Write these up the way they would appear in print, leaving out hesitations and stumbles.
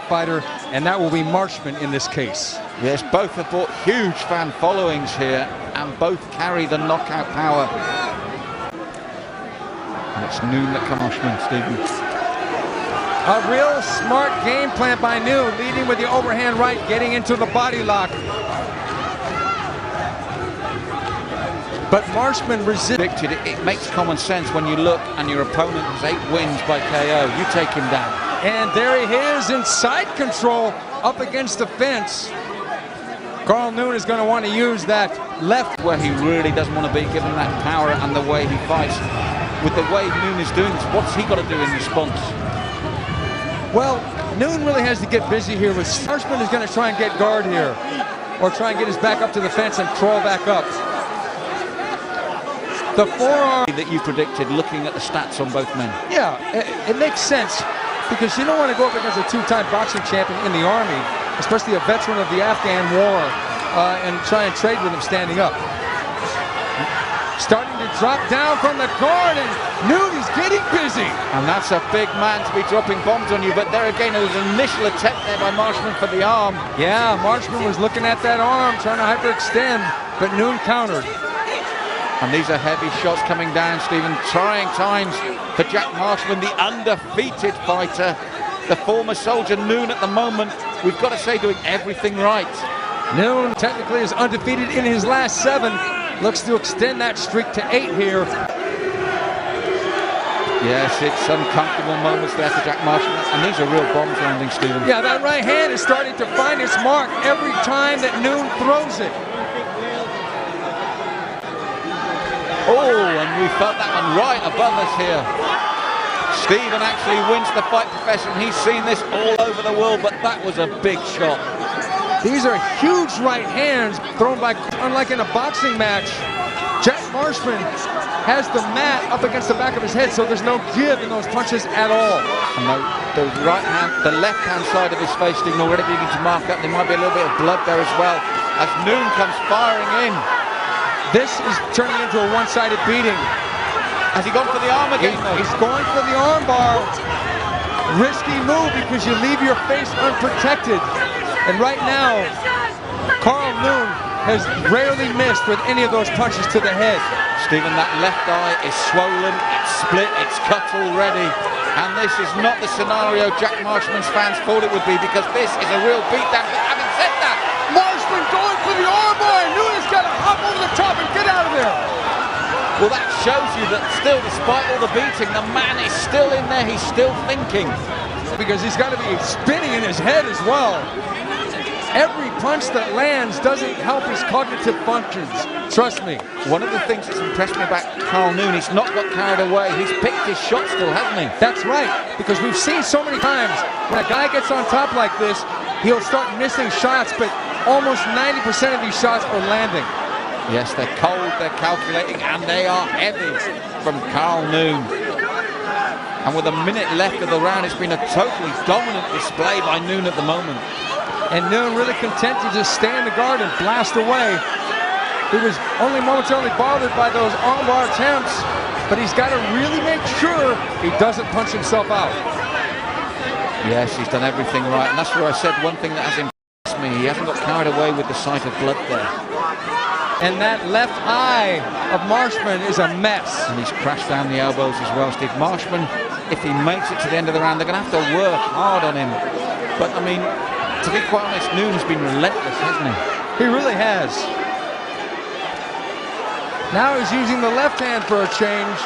fighter, and that will be Marshman in this case. Yes, both have brought huge fan followings here, and both carry the knockout power. And it's Noon that comes, Marshman, Stephen. A real smart game plan by Noon, leading with the overhand right, getting into the body lock. But Marshman resisted. It makes common sense when you look and your opponent has 8 wins by KO. You take him down. And there he is in side control up against the fence. Carl Noon is going to want to use that left. Where he really doesn't want to be, given that power and the way he fights. With the way Noon is doing this, what's he got to do in response? Well, Noon really has to get busy here. With Marshman is going to try and get guard here, or try and get his back up to the fence and crawl back up. The forearm that you predicted, looking at the stats on both men. Yeah, it makes sense, because you don't want to go up against a 2-time boxing champion in the Army, especially a veteran of the Afghan war, and try and trade with him standing up. Starting to drop down from the guard, and Noon is getting busy. And that's a big man to be dropping bombs on you, but there again, it was an initial attempt there by Marshman for the arm. Yeah, Marshman was looking at that arm, trying to hyperextend, but Noon countered. And these are heavy shots coming down, Stephen. Trying times for Jack Marshman, the undefeated fighter. The former soldier Noon at the moment, we've got to say, doing everything right. Noon technically is undefeated in his last 7. Looks to extend that streak to 8 here. Yes, it's uncomfortable moments there for Jack Marshman. And these are real bombs landing, Stephen. Yeah, that right hand is starting to find its mark every time that Noon throws it. Oh, and we felt that one right above us here. Stephen actually wins the fight, Professor, and he's seen this all over the world, but that was a big shot. These are huge right hands thrown by, unlike in a boxing match, Jack Marshman has the mat up against the back of his head, so there's no give in those punches at all. And the right hand, the left hand side of his face, Stephen, already beginning to mark up. There might be a little bit of blood there as well, as Noon comes firing in. This is turning into a one-sided beating. Has he gone for the arm again? He's going for the arm bar. Risky move, because you leave your face unprotected. And right now, Carl Noon has rarely missed with any of those punches to the head. Stephen, that left eye is swollen, it's split, it's cut already. And this is not the scenario Jack Marshman's fans thought it would be, because this is a real beatdown. But having said that, Marshman going for the arm bar. Noon has got to hop over the top and get out of there. Well, that shows you that still, despite all the beating, the man is still in there, he's still thinking. Because he's got to be spinning in his head as well. Every punch that lands doesn't help his cognitive functions. Trust me. One of the things that's impressed me about Carl Noon, he's not got carried away. He's picked his shot still, hasn't he? That's right, because we've seen so many times when a guy gets on top like this, he'll start missing shots, but almost 90% of these shots are landing. Yes, they're cold, they're calculating, and they are heavy from Carl Noon. And with a minute left of the round, it's been a totally dominant display by Noon at the moment. And Noon really content to just stay in the guard and blast away. He was only momentarily bothered by those armbar attempts, but he's got to really make sure he doesn't punch himself out. Yes, he's done everything right, and that's where I said one thing that has impressed me. He hasn't got carried away with the sight of blood there. And that left eye of Marshman is a mess. And he's crashed down the elbows as well, Steve. Marshman, if he makes it to the end of the round, they're going to have to work hard on him. But, I mean, to be quite honest, Noon has been relentless, hasn't he? He really has. Now he's using the left hand for a change.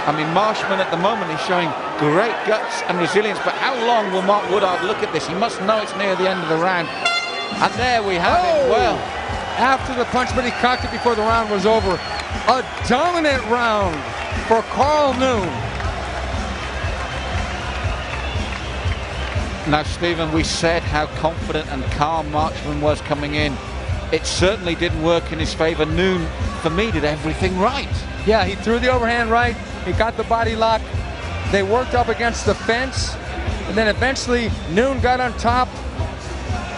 I mean, Marshman at the moment is showing great guts and resilience, but how long will Mark Woodard look at this? He must know it's near the end of the round. And there we have it. Well, after the punch, but he cocked it before the round was over. A dominant round for Carl Noon. Now, Stephen, we said how confident and calm Marshman was coming in. It certainly didn't work in his favor. Noon, for me, did everything right. Yeah, he threw the overhand right. He got the body lock. They worked up against the fence. And then eventually, Noon got on top.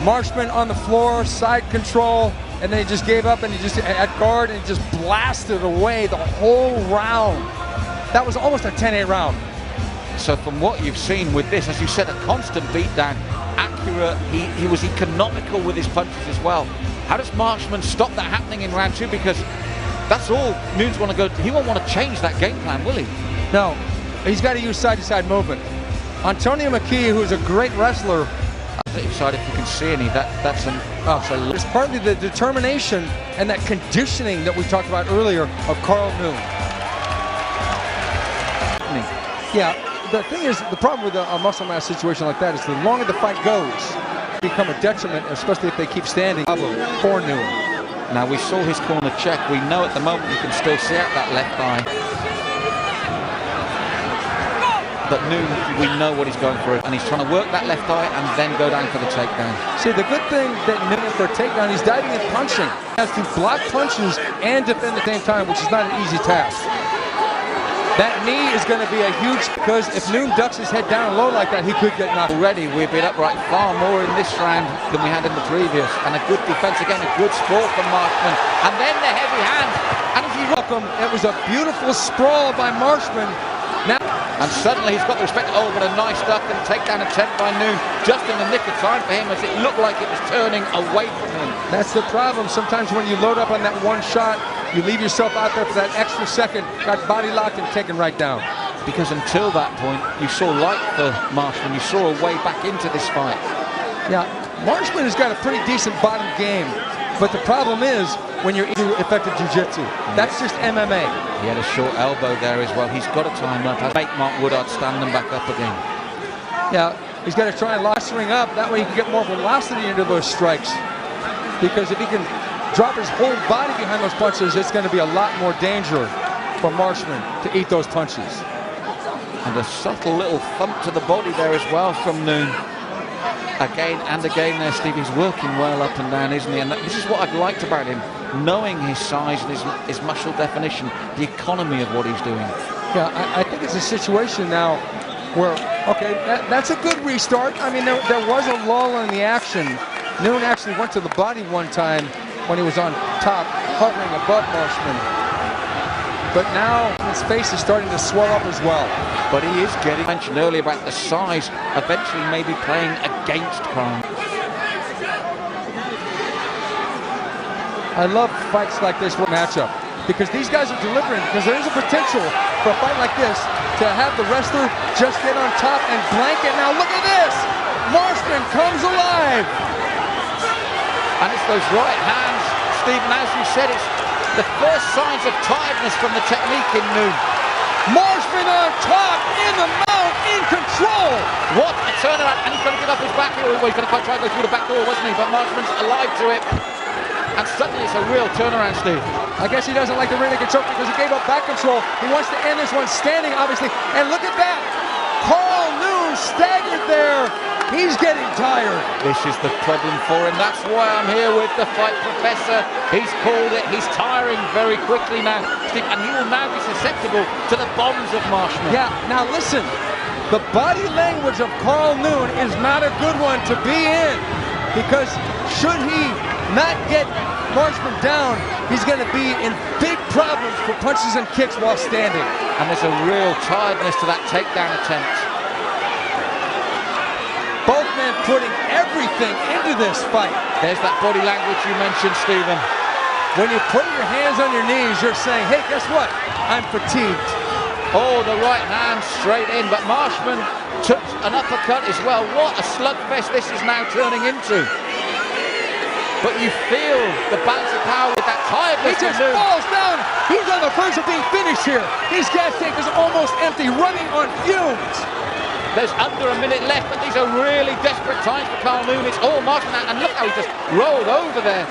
Marshman on the floor, side control. And then he just gave up and he just at guard and he just blasted away the whole round. That was almost a 10-8 round. So from what you've seen with this, as you said, a constant beatdown, accurate, he was economical with his punches as well. How does Marshman stop that happening in round 2? Because that's all Noon's want to go. He won't want to change that game plan, will he? No, he's got to use side-to-side movement. Antonio McKee, who's a great wrestler, Side, if you can see any, it's partly the determination and that conditioning that we talked about earlier of Carl Noon. Yeah, the thing is, the problem with a muscle mass situation like that is the longer the fight goes, become a detriment, especially if they keep standing for Noon. Now we saw his corner check. We know at the moment you can still see out that left eye. But Noon, we know what he's going for, and he's trying to work that left eye and then go down for the takedown. See, the good thing that Noon for a takedown, he's diving and punching. He has to block punches and defend at the same time, which is not an easy task. That knee is going to be a huge, because if Noon ducks his head down low like that, he could get knocked. Already, we've been upright far more in this round than we had in the previous. And a good defense again, a good sprawl from Marshman. And then the heavy hand. And if you look him, it was a beautiful sprawl by Marshman. Now, and suddenly he's got the respect. Oh, but a nice duck and takedown attempt by Noon. Just in the nick of time for him, as it looked like it was turning away from him. That's the problem. Sometimes when you load up on that one shot, you leave yourself out there for that extra second, got body locked and taken right down. Because until that point, you saw light for Marshman. You saw a way back into this fight. Yeah, Marshman has got a pretty decent bottom game. But the problem is when you're into effective jiu-jitsu. That's just MMA. He had a short elbow there as well. He's got to time up. Make Mark Woodard stand them back up again. Yeah, he's got to try and ring up. That way he can get more velocity into those strikes. Because if he can drop his whole body behind those punches, it's going to be a lot more danger for Marshman to eat those punches. And a subtle little thump to the body there as well from Noon. Again and again there, Steve, he's working well up and down, isn't he? And this is what I've liked about him, knowing his size and his muscle definition, the economy of what he's doing. Yeah, I think it's a situation now where, okay, that's a good restart. I mean, there was a lull in the action. Noon actually went to the body one time when he was on top, hovering above Marshman. But now his face is starting to swell up as well. But he is getting, mentioned earlier about the size, eventually maybe playing against Carl. I love fights like this matchup because these guys are delivering, because there is a potential for a fight like this to have the wrestler just get on top and blanket. Now look at this! Marshman comes alive! And it's those right hands, Stephen, as you said, it's the first signs of tiredness from the technique in Noon. Marshman on top, in the mount, in control. What a turnaround, and he's going to get up his back here. Well, he's going to try to go through the back door, wasn't he? But Marshman's alive to it. And suddenly it's a real turnaround, Steve. I guess he doesn't like the rear naked choke because he gave up back control. He wants to end this one standing, obviously. And look at that. Carl Noon staggered there. He's getting tired. This is the problem for him. That's why I'm here with the fight professor. He's called it. He's tiring very quickly now, Steve, and he will now be susceptible to the bombs of Marshman. Yeah, now listen. The body language of Carl Noon is not a good one to be in, because should he not get Marshman down, he's going to be in big problems for punches and kicks while standing. And there's a real tiredness to that takedown attempt. Both men putting everything into this fight. There's that body language you mentioned, Stephen. When you put your hands on your knees, you're saying, hey, guess what? I'm fatigued. Oh, the right hand straight in, but Marshman took an uppercut as well. What a slugfest this is now turning into. But you feel the balance of power with that tiredness. He just falls down. He's on the verge of being finished here. His gas tank is almost empty, running on fumes. There's under a minute left, but these are really desperate times for Carl Noon. It's all Marshman, and look how he just rolled over there.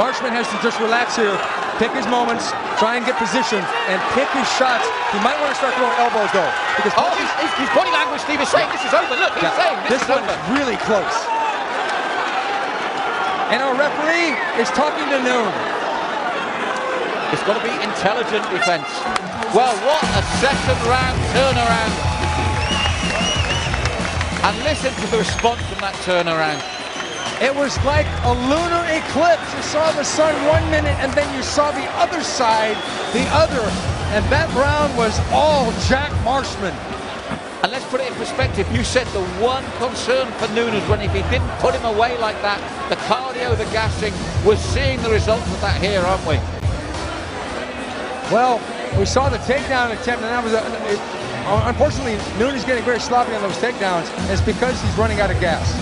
Marshman has to just relax here, pick his moments, try and get position, and pick his shots. He might want to start throwing elbows, though. Because his body language, Steve, is saying this is over. Look, he's saying this is over. This one's really close. And our referee is talking to Noon. It's got to be intelligent defense. Well, what a second round turnaround. And listen to the response from that turnaround. It was like a lunar eclipse. You saw the sun 1 minute and then you saw the other side, the other and that round was all Jack Marshman. And let's put it in perspective. You said the one concern for Noon was when if he didn't put him away like that, the cardio, the gassing, we're seeing the results of that here, aren't we? Well, we saw the takedown attempt, and that was unfortunately, Noon is getting very sloppy on those takedowns. And it's because he's running out of gas.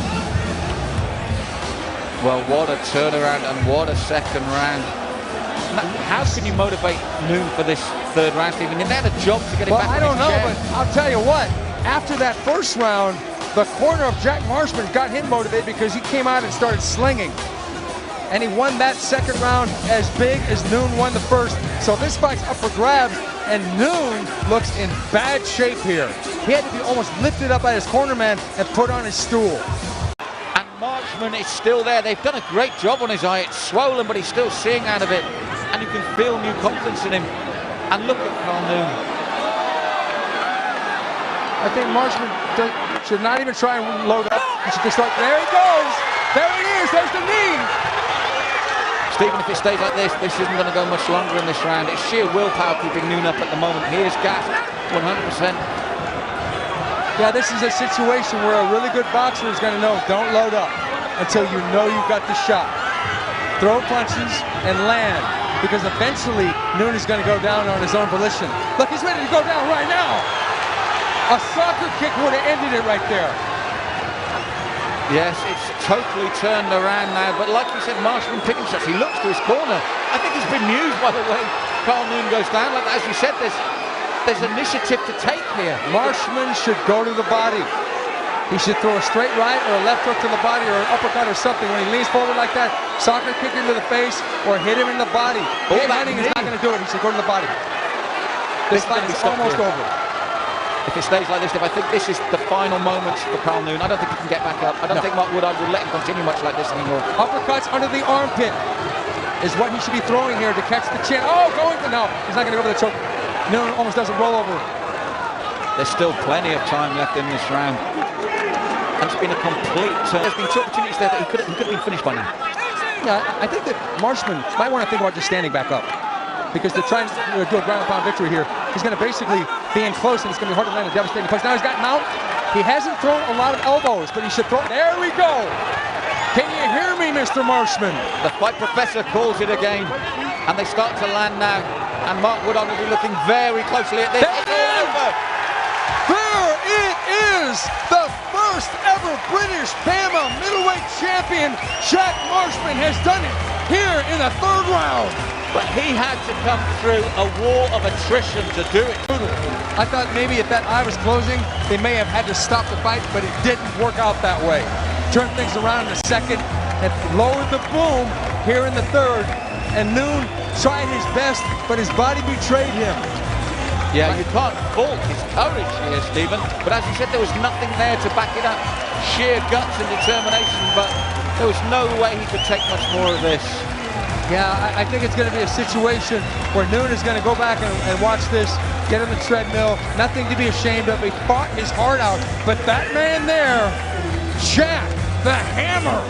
Well, what a turnaround and what a second round. How can you motivate Noon for this third round, Stephen? They had a job to get him back. Well, I don't know, but I'll tell you what. After that first round, the corner of Jack Marshman got him motivated because he came out and started slinging. And he won that second round as big as Noon won the first. So this fight's up for grabs, and Noon looks in bad shape here. He had to be almost lifted up by his corner man and put on his stool. And Marshman is still there. They've done a great job on his eye. It's swollen, but he's still seeing out of it. And you can feel new confidence in him. And look at Carl Noon. I think Marshman should not even try and load up. He should just start. There he goes. There he is. There's the knee. Stephen, if it stays like this isn't going to go much longer in this round. It's sheer willpower keeping Noon up at the moment. He is gassed 100%. Yeah, this is a situation where a really good boxer is going to know, don't load up until you know you've got the shot. Throw punches and land, because eventually Noon is going to go down on his own volition. Look, he's ready to go down right now. A soccer kick would have ended it right there. Yes, it's totally turned around now, but like you said, Marshman picking shots. He looks to his corner. I think he's been used by the way Carl Noon goes down. Like, as you said, there's initiative to take here. Marshman should go to the body. He should throw a straight right or a left hook to the body or an uppercut or something. When he leans forward like that, soccer kick into the face or hit him in the body. Landing is not going to do it. He should go to the body. This fight is almost over. If it stays like this, I think this is the final moments for Carl Noon. I don't think he can get back up. I don't think Mark Woodard will let him continue much like this anymore. Uppercuts under the armpit is what he should be throwing here to catch the chin. Oh, no, he's not going to go for the choke. Noon almost doesn't roll over. There's still plenty of time left in this round. And it's been a complete turn. There's been two opportunities there that he could have been finished by now. Yeah, I think that Marshman might want to think about just standing back up, because they're trying to do a ground and pound victory here. He's going to basically be in close, and it's going to be hard to land a devastating punch. Now he's got mount. He hasn't thrown a lot of elbows, but he should throw. There we go. Can you hear me, Mr. Marshman? The fight professor calls it again, and they start to land now. And Mark Woodard will be looking very closely at this. There it is! The first ever British BAMMA middleweight champion, Jack Marshman, has done it here in the third round. But he had to come through a war of attrition to do it. I thought maybe if that eye was closing, they may have had to stop the fight, but it didn't work out that way. Turned things around in the second and lowered the boom here in the third. And Noon tried his best, but his body betrayed him. Yeah, you can't fault his courage here, Stephen. But as you said, there was nothing there to back it up. Sheer guts and determination, but there was no way he could take much more of this. Yeah, I think it's going to be a situation where Noon is going to go back and watch this, get on the treadmill, nothing to be ashamed of. He fought his heart out. But that man there, Jack, the Hammer,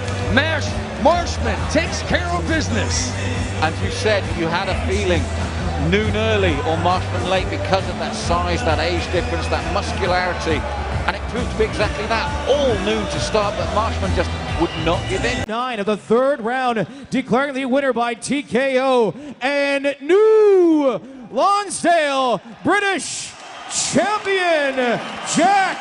Marshman, takes care of business. As you said, you had a feeling Noon early or Marshman late because of that size, that age difference, that muscularity. And it proved to be exactly that. All Noon to start, but Marshman just would not give in. 9 of the third round, declaring the winner by TKO and new Lonsdale British champion, Jack